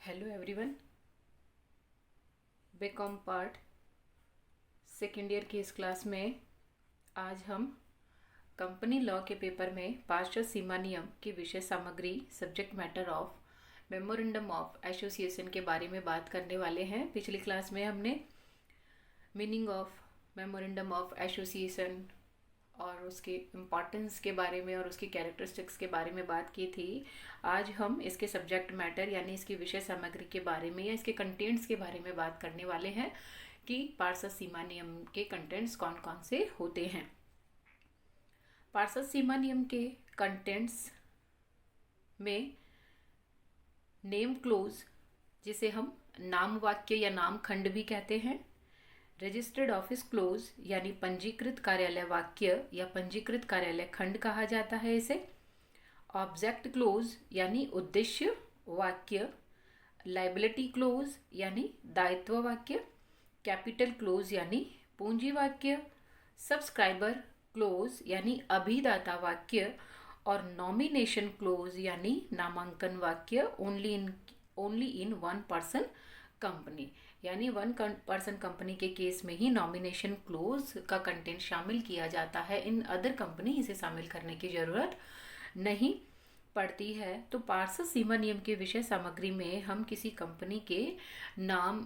Hello everyone. BCom part second year की इस class में आज हम कंपनी लॉ के पेपर में पार्षद सीमा नियम की विषय सामग्री subject matter of memorandum of association के बारे में बात करने वाले हैं। पिछली क्लास में हमने meaning of memorandum of association और उसके इम्पॉर्टेंस के बारे में और उसकी कैरेक्टरिस्टिक्स के बारे में बात की थी। आज हम इसके सब्जेक्ट मैटर यानी इसकी विषय सामग्री के बारे में या इसके कंटेंट्स के बारे में बात करने वाले हैं कि पार्षद सीमा नियम के कंटेंट्स कौन कौन से होते हैं। पार्षद सीमा नियम के कंटेंट्स में नेम क्लोज, जिसे हम नाम वाक्य या नाम खंड भी कहते हैं, रजिस्टर्ड ऑफिस क्लोज यानी पंजीकृत कार्यालय वाक्य या पंजीकृत कार्यालय खंड कहा जाता है इसे, ऑब्जेक्ट क्लोज यानी उद्देश्य वाक्य, लाइबिलिटी क्लोज यानी दायित्व वाक्य, कैपिटल क्लोज यानी पूंजी वाक्य, सब्सक्राइबर क्लोज यानी अभिदाता वाक्य और नॉमिनेशन क्लोज यानी नामांकन वाक्य only in one person company, यानी वन पर्सन कंपनी के केस में ही नॉमिनेशन क्लोज का कंटेंट शामिल किया जाता है। इन अदर कंपनी इसे शामिल करने की जरूरत नहीं पड़ती है। तो पार्षद सीमा नियम के विषय सामग्री में हम किसी कंपनी के नाम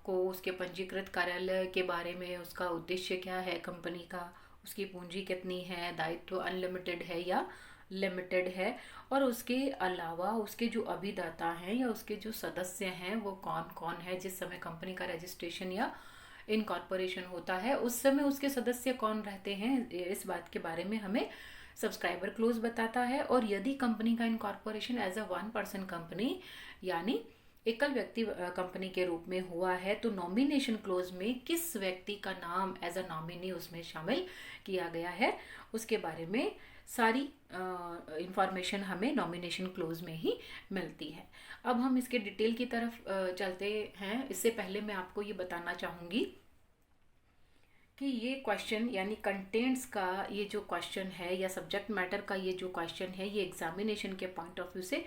को, उसके पंजीकृत कार्यालय के बारे में, उसका उद्देश्य क्या है कंपनी का, उसकी पूंजी कितनी है, दायित्व अनलिमिटेड है या लिमिटेड है, और उसके अलावा उसके जो अभिदाता हैं या उसके जो सदस्य हैं वो कौन कौन है। जिस समय कंपनी का रजिस्ट्रेशन या इनकॉर्पोरेशन होता है उस समय उसके सदस्य कौन रहते हैं, इस बात के बारे में हमें सब्सक्राइबर क्लोज बताता है। और यदि कंपनी का incorporation as a one person company यानी एकल व्यक्ति कंपनी के रूप में हुआ है तो नॉमिनेशन क्लोज में किस व्यक्ति का नाम एज अ नॉमिनी उसमें शामिल किया गया है उसके बारे में सारी इंफॉर्मेशन हमें नॉमिनेशन क्लोज में ही मिलती है। अब हम इसके डिटेल की तरफ चलते हैं। इससे पहले मैं आपको ये बताना चाहूँगी कि ये क्वेश्चन यानी कंटेंट्स का ये जो क्वेश्चन है या सब्जेक्ट मैटर का ये जो क्वेश्चन है ये एग्जामिनेशन के पॉइंट ऑफ व्यू से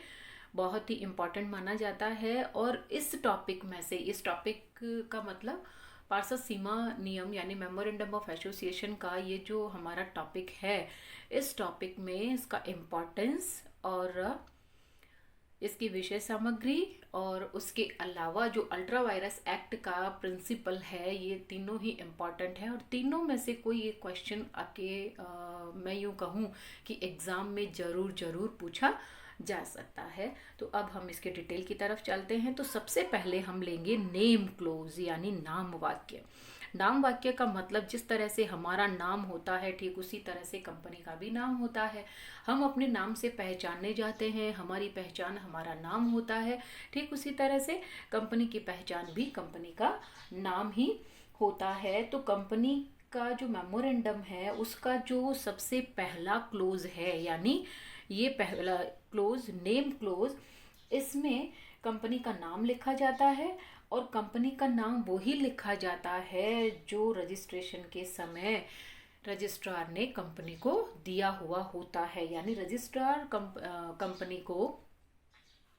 बहुत ही इम्पॉर्टेंट माना जाता है। और इस टॉपिक में से, इस टॉपिक का मतलब पार्षद सीमा नियम यानी मेमोरेंडम ऑफ एसोसिएशन का ये जो हमारा टॉपिक है, इस टॉपिक में इसका इम्पॉर्टेंस और इसकी विषय सामग्री और उसके अलावा जो अल्ट्रा वायरस एक्ट का प्रिंसिपल है, ये तीनों ही इम्पॉर्टेंट है। और तीनों में से कोई एक क्वेश्चन आके मैं यूँ कहूँ कि एग्ज़ाम में ज़रूर पूछा जा सकता है। तो अब हम इसके डिटेल की तरफ चलते हैं। तो सबसे पहले हम लेंगे नेम क्लोज यानी नाम वाक्य। नाम वाक्य का मतलब जिस तरह से हमारा नाम होता है ठीक उसी तरह से कंपनी का भी नाम होता है। हम अपने नाम से पहचाने जाते हैं, हमारी पहचान हमारा नाम होता है। ठीक उसी तरह से कंपनी की पहचान भी कंपनी का नाम ही होता है। तो कंपनी का जो मेमोरेंडम है उसका जो सबसे पहला क्लोज है यानी ये पहला क्लोज नेम क्लोज, इसमें कंपनी का नाम लिखा जाता है और कंपनी का नाम वो ही लिखा जाता है जो रजिस्ट्रेशन के समय रजिस्ट्रार ने कंपनी को दिया हुआ होता है। यानी रजिस्ट्रार कंपनी को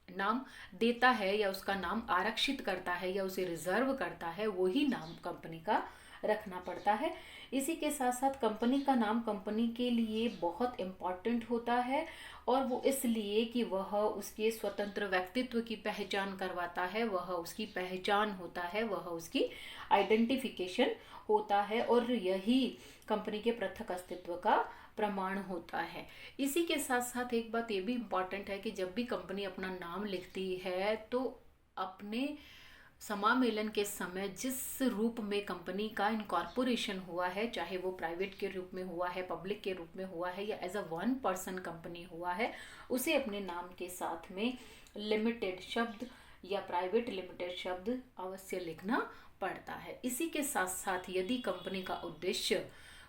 नाम देता है या उसका नाम आरक्षित करता है या उसे रिजर्व करता है, वही नाम कंपनी का रखना पड़ता है। इसी के साथ साथ कंपनी का नाम कंपनी के लिए बहुत इम्पॉर्टेंट होता है और वो इसलिए कि वह उसके स्वतंत्र व्यक्तित्व की पहचान करवाता है, वह उसकी पहचान होता है, वह उसकी आइडेंटिफिकेशन होता है और यही कंपनी के पृथक अस्तित्व का प्रमाण होता है। इसी के साथ साथ एक बात ये भी इम्पॉर्टेंट है कि जब भी कंपनी अपना नाम लिखती है तो अपने समामेलन के समय जिस रूप में कंपनी का इनकॉर्पोरेशन हुआ है, चाहे वो प्राइवेट के रूप में हुआ है, पब्लिक के रूप में हुआ है या as a one person company हुआ है, उसे अपने नाम के साथ में लिमिटेड शब्द या प्राइवेट लिमिटेड शब्द अवश्य लिखना पड़ता है। इसी के साथ साथ यदि कंपनी का उद्देश्य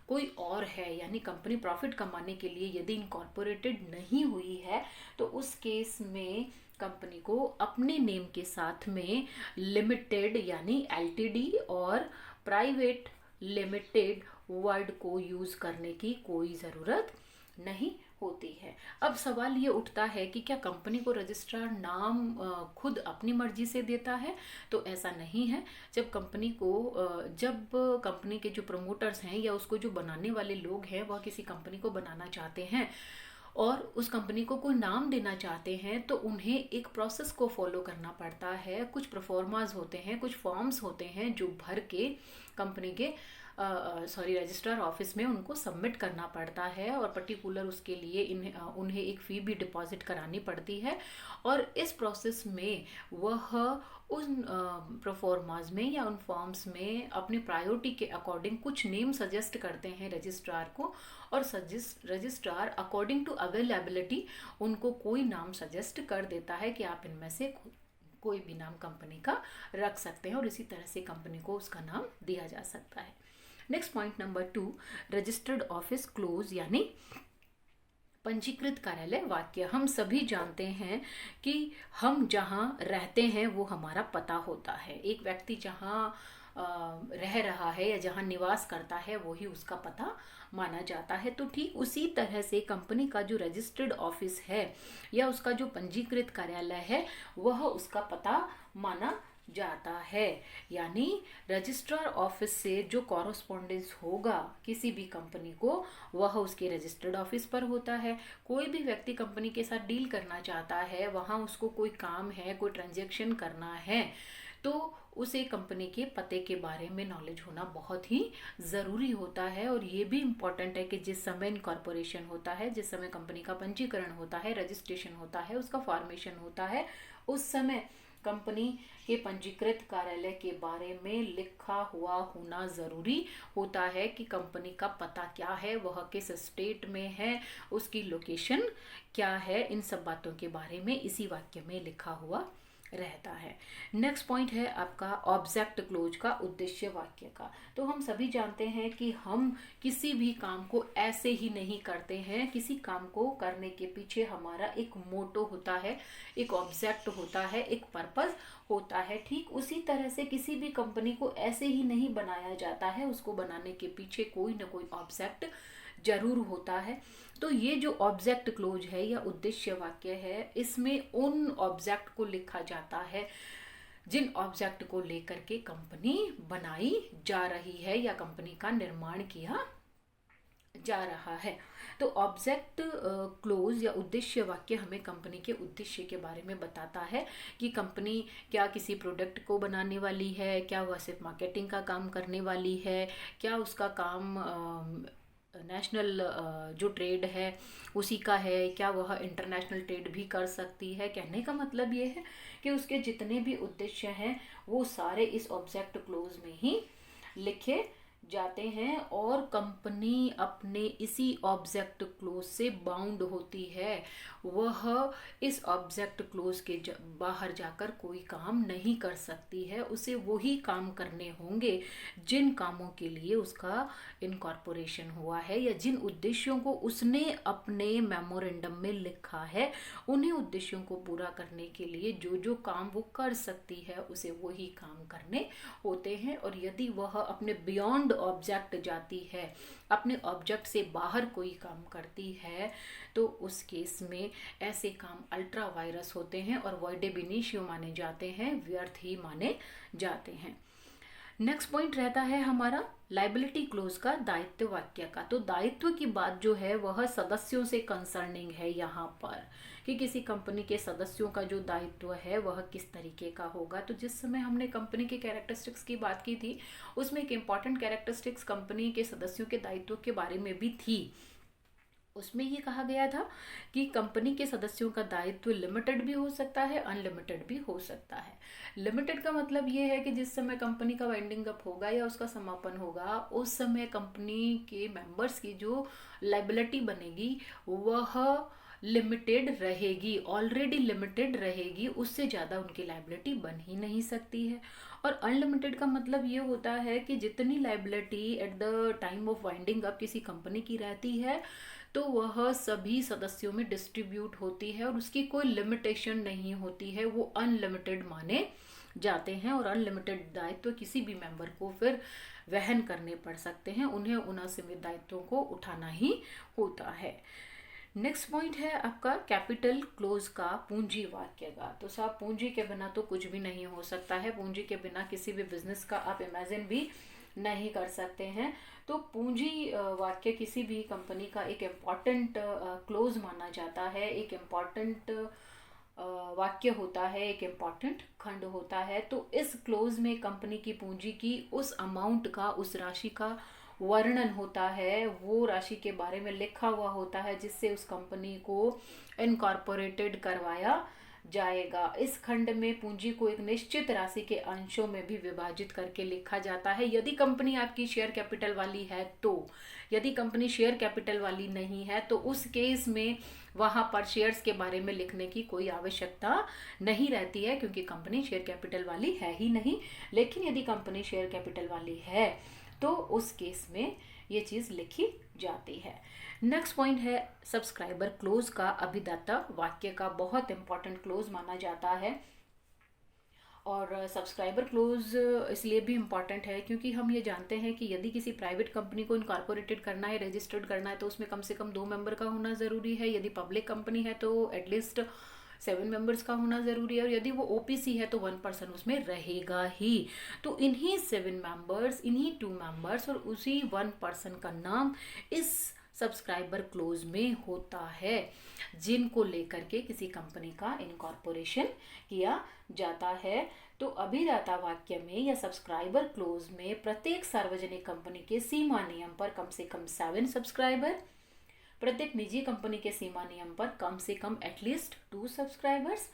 कोई और है यानी कंपनी प्रॉफिट कमाने के लिए यदि इनकॉर्पोरेटेड नहीं हुई है तो उस केस में कंपनी को अपने नेम के साथ में लिमिटेड यानी एलटीडी और प्राइवेट लिमिटेड वर्ड को यूज करने की कोई ज़रूरत नहीं होती है। अब सवाल ये उठता है कि क्या कंपनी को रजिस्ट्रार नाम खुद अपनी मर्जी से देता है? तो ऐसा नहीं है। जब कंपनी के जो प्रमोटर्स हैं या उसको जो बनाने वाले लोग हैं वह किसी कंपनी को बनाना चाहते हैं और उस कंपनी को कोई नाम देना चाहते हैं, तो उन्हें एक प्रोसेस को फॉलो करना पड़ता है। कुछ प्रोफॉर्मास होते हैं, कुछ फॉर्म्स होते हैं जो भर के कंपनी के रजिस्ट्रार ऑफिस में उनको सबमिट करना पड़ता है और पर्टिकुलर उसके लिए उन्हें एक फ़ी भी डिपॉजिट करानी पड़ती है। और इस प्रोसेस में वह उन प्रोफॉर्माज में या उन फॉर्म्स में अपनी प्रायोरिटी के अकॉर्डिंग कुछ नेम सजेस्ट करते हैं रजिस्ट्रार को, और रजिस्ट्रार अकॉर्डिंग टू अवेलेबिलिटी उनको कोई नाम सजेस्ट कर देता है कि आप इनमें से कोई भी नाम कंपनी का रख सकते हैं और इसी तरह से कंपनी को उसका नाम दिया जा सकता है। Next point number 2, registered office close यानी पंजीकृत कार्यालय वाक्य। हम सभी जानते हैं कि हम जहाँ रहते हैं वो हमारा पता होता है। एक व्यक्ति जहाँ रह रहा है या जहाँ निवास करता है वही उसका पता माना जाता है। तो ठीक उसी तरह से कंपनी का जो रजिस्टर्ड ऑफिस है या उसका जो पंजीकृत कार्यालय है वह उसका पता माना जाता है। यानी रजिस्ट्रार ऑफिस से जो कॉरस्पॉन्डेंस होगा किसी भी कंपनी को वह उसके रजिस्टर्ड ऑफिस पर होता है। कोई भी व्यक्ति कंपनी के साथ डील करना चाहता है, वहाँ उसको कोई काम है, कोई ट्रांजैक्शन करना है, तो उसे कंपनी के पते के बारे में नॉलेज होना बहुत ही ज़रूरी होता है। और ये भी इम्पॉर्टेंट है कि जिस समय इनकॉर्पोरेशन होता है, जिस समय कंपनी का पंजीकरण होता है, रजिस्ट्रेशन होता है, उसका फॉर्मेशन होता है, उस समय कंपनी के पंजीकृत कार्यालय के बारे में लिखा हुआ होना ज़रूरी होता है कि कंपनी का पता क्या है, वह किस स्टेट में है, उसकी लोकेशन क्या है। इन सब बातों के बारे में इसी वाक्य में लिखा हुआ रहता है। नेक्स्ट पॉइंट है आपका ऑब्जेक्ट क्लोज का उद्देश्य वाक्य का। तो हम सभी जानते हैं कि हम किसी भी काम को ऐसे ही नहीं करते हैं। किसी काम को करने के पीछे हमारा एक मोटो होता है, एक ऑब्जेक्ट होता है, एक पर्पस होता है। ठीक उसी तरह से किसी भी कंपनी को ऐसे ही नहीं बनाया जाता है, उसको बनाने के पीछे कोई ना कोई ऑब्जेक्ट जरूर होता है। तो ये जो ऑब्जेक्ट क्लोज है या उद्देश्य वाक्य है, इसमें उन ऑब्जेक्ट को लिखा जाता है जिन ऑब्जेक्ट को लेकर के कंपनी बनाई जा रही है या कंपनी का निर्माण किया जा रहा है। तो ऑब्जेक्ट क्लोज या उद्देश्य वाक्य हमें कंपनी के उद्देश्य के बारे में बताता है कि कंपनी क्या किसी प्रोडक्ट को बनाने वाली है, क्या वह सिर्फ मार्केटिंग का काम करने वाली है, क्या उसका काम नेशनल जो ट्रेड है उसी का है, क्या वह इंटरनेशनल ट्रेड भी कर सकती है। कहने का मतलब ये है कि उसके जितने भी उद्देश्य हैं वो सारे इस ऑब्जेक्ट क्लोज में ही लिखे जाते हैं और कंपनी अपने इसी ऑब्जेक्ट क्लोज से बाउंड होती है। वह इस ऑब्जेक्ट क्लोज के बाहर जाकर कोई काम नहीं कर सकती है। उसे वही काम करने होंगे जिन कामों के लिए उसका इनकॉर्पोरेशन हुआ है या जिन उद्देश्यों को उसने अपने मेमोरेंडम में लिखा है। उन्हीं उद्देश्यों को पूरा करने के लिए जो जो काम वो कर सकती है उसे वही काम करने होते हैं। और यदि वह अपने बियॉन्ड ऑब्जेक्ट जाती है, अपने ऑब्जेक्ट से बाहर कोई काम करती है, तो उस केस में ऐसे काम अल्ट्रा वायरस होते हैं और वॉइड एब इनिशियो माने जाते हैं, व्यर्थ ही माने जाते हैं। नेक्स्ट पॉइंट रहता है हमारा लाइबिलिटी क्लोज का दायित्व वाक्य का। तो दायित्व की बात जो है वह सदस्यों से कंसर्निंग है यहाँ पर, कि किसी कंपनी के सदस्यों का जो दायित्व है वह किस तरीके का होगा। तो जिस समय हमने कंपनी के कैरेक्टरिस्टिक्स की बात की थी उसमें एक इम्पॉर्टेंट कैरेक्टरिस्टिक्स कंपनी के सदस्यों के दायित्व के बारे में भी थी। उसमें ये कहा गया था कि कंपनी के सदस्यों का दायित्व लिमिटेड भी हो सकता है, अनलिमिटेड भी हो सकता है। लिमिटेड का मतलब ये है कि जिस समय कंपनी का वाइंडिंग अप होगा या उसका समापन होगा उस समय कंपनी के मेंबर्स की जो लायबिलिटी बनेगी वह लिमिटेड रहेगी, ऑलरेडी लिमिटेड रहेगी, उससे ज़्यादा उनकी लायबिलिटी बन ही नहीं सकती है। और अनलिमिटेड का मतलब ये होता है कि जितनी liability at the time of winding up किसी कंपनी की रहती है तो वह सभी सदस्यों में डिस्ट्रीब्यूट होती है और उसकी कोई लिमिटेशन नहीं होती है, वो अनलिमिटेड माने जाते हैं। और अनलिमिटेड दायित्व किसी भी मेंबर को फिर वहन करने पड़ सकते हैं, उन्हें उन असीमित दायित्वों को उठाना ही होता है। नेक्स्ट पॉइंट है आपका कैपिटल क्लोज का पूंजी वाक्य का। तो साहब पूंजी के बिना तो कुछ भी नहीं हो सकता है, पूंजी के बिना किसी भी बिजनेस का आप इमेजिन भी नहीं कर सकते हैं। तो पूंजी वाक्य किसी भी कंपनी का एक इम्पॉर्टेंट क्लोज माना जाता है, एक इम्पॉर्टेंट वाक्य होता है, एक इम्पॉर्टेंट खंड होता है। तो इस क्लोज में कंपनी की पूंजी की उस अमाउंट का, उस राशि का वर्णन होता है, वो राशि के बारे में लिखा हुआ होता है जिससे उस कंपनी को इनकॉर्पोरेटेड करवाया जाएगा। इस खंड में पूंजी को एक निश्चित राशि के अंशों में भी विभाजित करके लिखा जाता है। यदि कंपनी आपकी शेयर कैपिटल वाली है तो, यदि कंपनी शेयर कैपिटल वाली नहीं है तो उस केस में वहां पर शेयर्स के बारे में लिखने की कोई आवश्यकता नहीं रहती है, क्योंकि कंपनी शेयर कैपिटल वाली है ही नहीं। लेकिन यदि कंपनी शेयर कैपिटल वाली है तो उस केस में ये चीज लिखी जाती है। नेक्स्ट पॉइंट है सब्सक्राइबर क्लोज का अभिदाता वाक्य का, बहुत इंपॉर्टेंट क्लोज माना जाता है। और सब्सक्राइबर क्लोज इसलिए भी इम्पॉर्टेंट है क्योंकि हम ये जानते हैं कि यदि किसी प्राइवेट कंपनी को इनकॉर्पोरेटेड करना है, रजिस्टर्ड करना है, तो उसमें कम से कम 2 मेंबर का होना ज़रूरी है। यदि पब्लिक कंपनी है तो एटलीस्ट 7 मेंबर्स का होना ज़रूरी है, और यदि वो ओपीसी है तो 1 पर्सन उसमें रहेगा ही। तो इन्हीं 7 मेंबर्स, इन्हीं 2 मेंबर्स और उसी 1 पर्सन का नाम इस सब्सक्राइबर क्लोज में होता है, जिनको लेकर के किसी कंपनी का इनकॉर्पोरेशन किया जाता है। तो अभिदाता वाक्य में या सब्सक्राइबर क्लोज में प्रत्येक सार्वजनिक कंपनी के सीमा नियम पर कम से कम 7 सब्सक्राइबर, प्रत्येक निजी कंपनी के सीमा नियम पर कम से कम एटलीस्ट 2 सब्सक्राइबर्स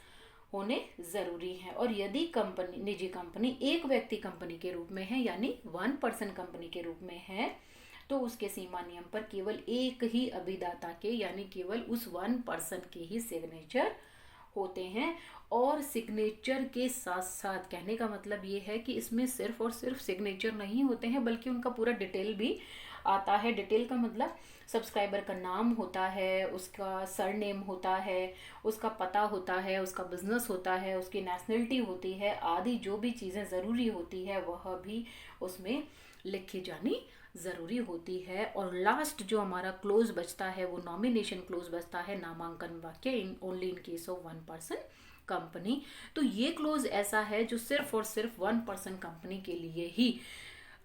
होने जरूरी हैं। और यदि कंपनी, निजी कंपनी एक व्यक्ति कंपनी के रूप में है, यानी 1 पर्सन कंपनी के रूप में है, तो उसके सीमा नियम पर केवल एक ही अभिदाता के, यानी केवल उस 1 पर्सन के ही सिग्नेचर होते हैं। और सिग्नेचर के साथ साथ, कहने का मतलब ये है कि इसमें सिर्फ और सिर्फ सिग्नेचर नहीं होते हैं, बल्कि उनका पूरा डिटेल भी आता है। डिटेल का मतलब सब्सक्राइबर का नाम होता है, उसका सरनेम होता है, उसका पता होता है, उसका बिजनेस होता है, उसकी नेशनलिटी होती है, आदि जो भी चीज़ें ज़रूरी होती है वह भी उसमें लिखी जानी ज़रूरी होती है। और लास्ट जो हमारा क्लोज बचता है वो नॉमिनेशन क्लोज बचता है, नामांकन वाक्य, in only in case of 1 person company. तो ये क्लोज ऐसा है जो सिर्फ और सिर्फ 1 पर्सन कंपनी के लिए ही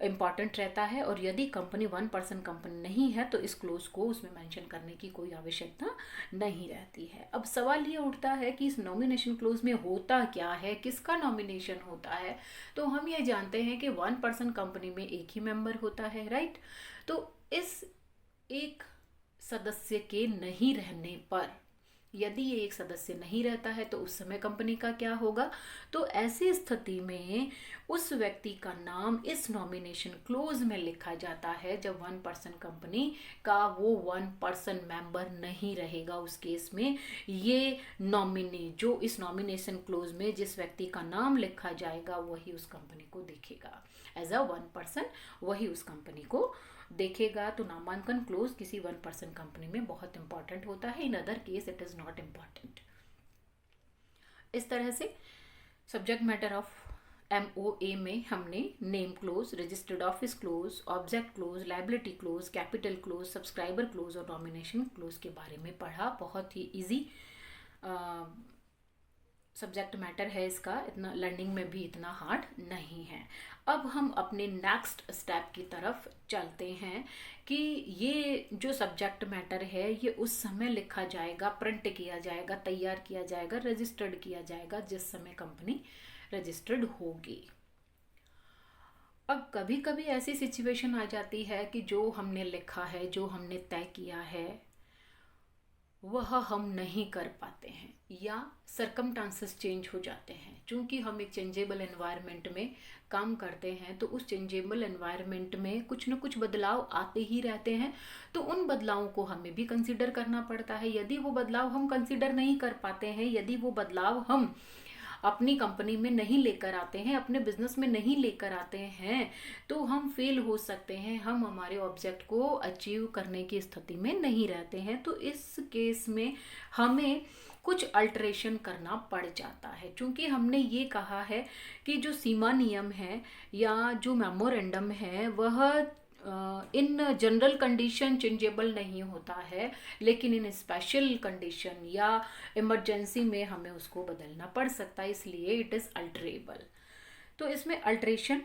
इम्पॉर्टेंट रहता है, और यदि कंपनी 1 पर्सन कंपनी नहीं है तो इस क्लोज को उसमें मेंशन करने की कोई आवश्यकता नहीं रहती है। अब सवाल ये उठता है कि इस नॉमिनेशन क्लोज में होता क्या है, किसका नॉमिनेशन होता है। तो हम ये जानते हैं कि 1 पर्सन कंपनी में एक ही मेंबर होता है, राइट। तो इस एक सदस्य के नहीं रहने पर, यदि ये एक सदस्य नहीं रहता है तो उस समय कंपनी का क्या होगा। तो ऐसी स्थिति में उस व्यक्ति का नाम इस नॉमिनेशन क्लोज में लिखा जाता है जब 1 पर्सन कंपनी का वो 1 पर्सन मेंबर नहीं रहेगा। उस केस में ये नॉमिनी, जो इस नॉमिनेशन क्लोज में जिस व्यक्ति का नाम लिखा जाएगा वही उस कंपनी को देखेगा, एज अ 1 पर्सन वही उस कंपनी को देखेगा। तो नामांकन क्लोज किसी 1 पर्सन कंपनी में बहुत इंपॉर्टेंट होता है, in other case it is not important. इस तरह से सब्जेक्ट मैटर ऑफ MOA में हमने name close, registered office close, object close, liability close, capital close, subscriber close और नॉमिनेशन क्लोज के बारे में पढ़ा। बहुत ही इजी सब्जेक्ट मैटर है इसका, इतना लर्निंग में भी इतना हार्ड नहीं है। अब हम अपने नेक्स्ट स्टेप की तरफ चलते हैं कि ये जो सब्जेक्ट मैटर है ये उस समय लिखा जाएगा, प्रिंट किया जाएगा, तैयार किया जाएगा, रजिस्टर्ड किया जाएगा जिस समय कंपनी रजिस्टर्ड होगी। अब कभी कभी ऐसी सिचुएशन आ जाती है कि जो हमने लिखा है, जो हमने तय किया है, वह हम नहीं कर पाते हैं या सरकमस्टांसेस चेंज हो जाते हैं। चूंकि हम एक चेंजेबल एनवायरनमेंट में काम करते हैं तो उस चेंजेबल एनवायरनमेंट में कुछ न कुछ बदलाव आते ही रहते हैं। तो उन बदलावों को हमें भी कंसीडर करना पड़ता है। यदि वो बदलाव हम कंसीडर नहीं कर पाते हैं, यदि वो बदलाव हम अपनी कंपनी में नहीं लेकर आते हैं, अपने बिजनेस में नहीं लेकर आते हैं, तो हम फेल हो सकते हैं, हम हमारे ऑब्जेक्ट को अचीव करने की स्थिति में नहीं रहते हैं। तो इस केस में हमें कुछ अल्टरेशन करना पड़ जाता है। क्योंकि हमने ये कहा है कि जो सीमा नियम है या जो मेमोरेंडम है वह इन जनरल कंडीशन चेंजेबल नहीं होता है, लेकिन इन स्पेशल कंडीशन या इमरजेंसी में हमें उसको बदलना पड़ सकता है, इसलिए इट इज़ अल्टरेबल। तो इसमें अल्टरेशन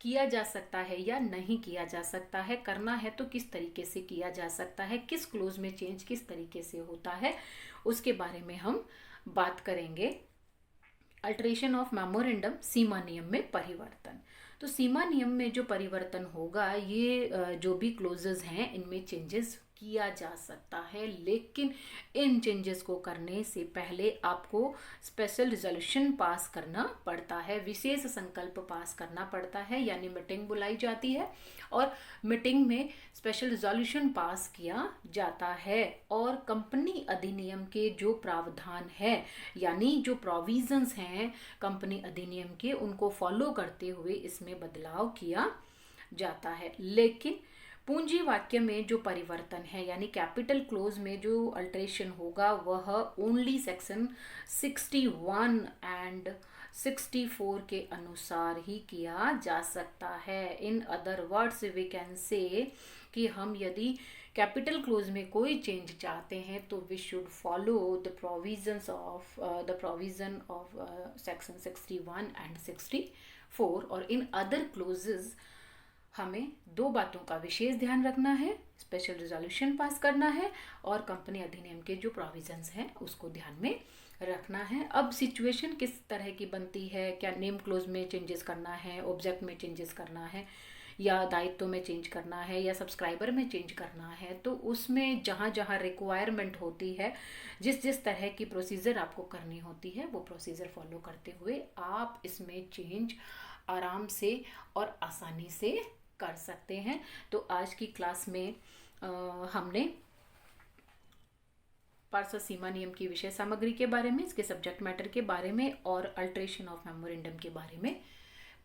किया जा सकता है या नहीं किया जा सकता है, करना है तो किस तरीके से किया जा सकता है, किस क्लोज में चेंज किस तरीके से होता है, उसके बारे में हम बात करेंगे। अल्टरेशन ऑफ मेमोरेंडम, सीमा नियम में परिवर्तन। तो सीमा नियम में जो परिवर्तन होगा, ये जो भी क्लोजेस हैं इनमें चेंजेस किया जा सकता है, लेकिन इन चेंजेस को करने से पहले आपको स्पेशल रिजोल्यूशन पास करना पड़ता है, विशेष संकल्प पास करना पड़ता है, यानी मीटिंग बुलाई जाती है और मीटिंग में स्पेशल रिजोल्यूशन पास किया जाता है और कंपनी अधिनियम के जो प्रावधान है, यानी जो प्रोविजंस हैं कंपनी अधिनियम के, उनको फॉलो करते हुए इसमें बदलाव किया जाता है। लेकिन पूंजी वाक्य में जो परिवर्तन है, यानी कैपिटल क्लोज में जो अल्टरेशन होगा, वह ओनली सेक्शन 61 एंड 64 के अनुसार ही किया जा सकता है। In other words we can say कि हम यदि कैपिटल क्लोज में कोई चेंज चाहते हैं तो we should follow the provision of section 61 and 64। और इन अदर क्लोजेस हमें दो बातों का विशेष ध्यान रखना है, स्पेशल रिजोल्यूशन पास करना है और कंपनी अधिनियम के जो प्रोविजंस हैं उसको ध्यान में रखना है। अब सिचुएशन किस तरह की बनती है, क्या नेम क्लोज में चेंजेस करना है, ऑब्जेक्ट में चेंजेस करना है, या दायित्व में चेंज करना है, या सब्सक्राइबर में चेंज करना है, तो उसमें जहाँ जहाँ रिक्वायरमेंट होती है, जिस जिस तरह की प्रोसीजर आपको करनी होती है, वो प्रोसीजर फॉलो करते हुए आप इसमें चेंज आराम से और आसानी से कर सकते हैं। तो आज की क्लास में हमने पार्षद सीमा नियम की विषय सामग्री के बारे में, इसके सब्जेक्ट मैटर के बारे में और अल्टरेशन ऑफ मेमोरेंडम के बारे में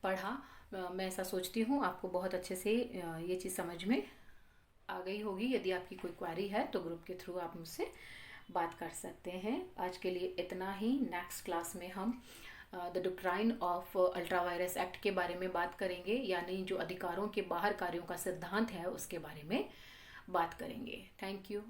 पढ़ा। मैं ऐसा सोचती हूँ आपको बहुत अच्छे से ये चीज़ समझ में आ गई होगी। यदि आपकी कोई क्वेरी है तो ग्रुप के थ्रू आप मुझसे बात कर सकते हैं। आज के लिए इतना ही। नेक्स्ट क्लास में हम the doctrine of ultra vires act के बारे में बात करेंगे, यानी जो अधिकारों के बाहर कार्यों का सिद्धांत है उसके बारे में बात करेंगे। Thank you.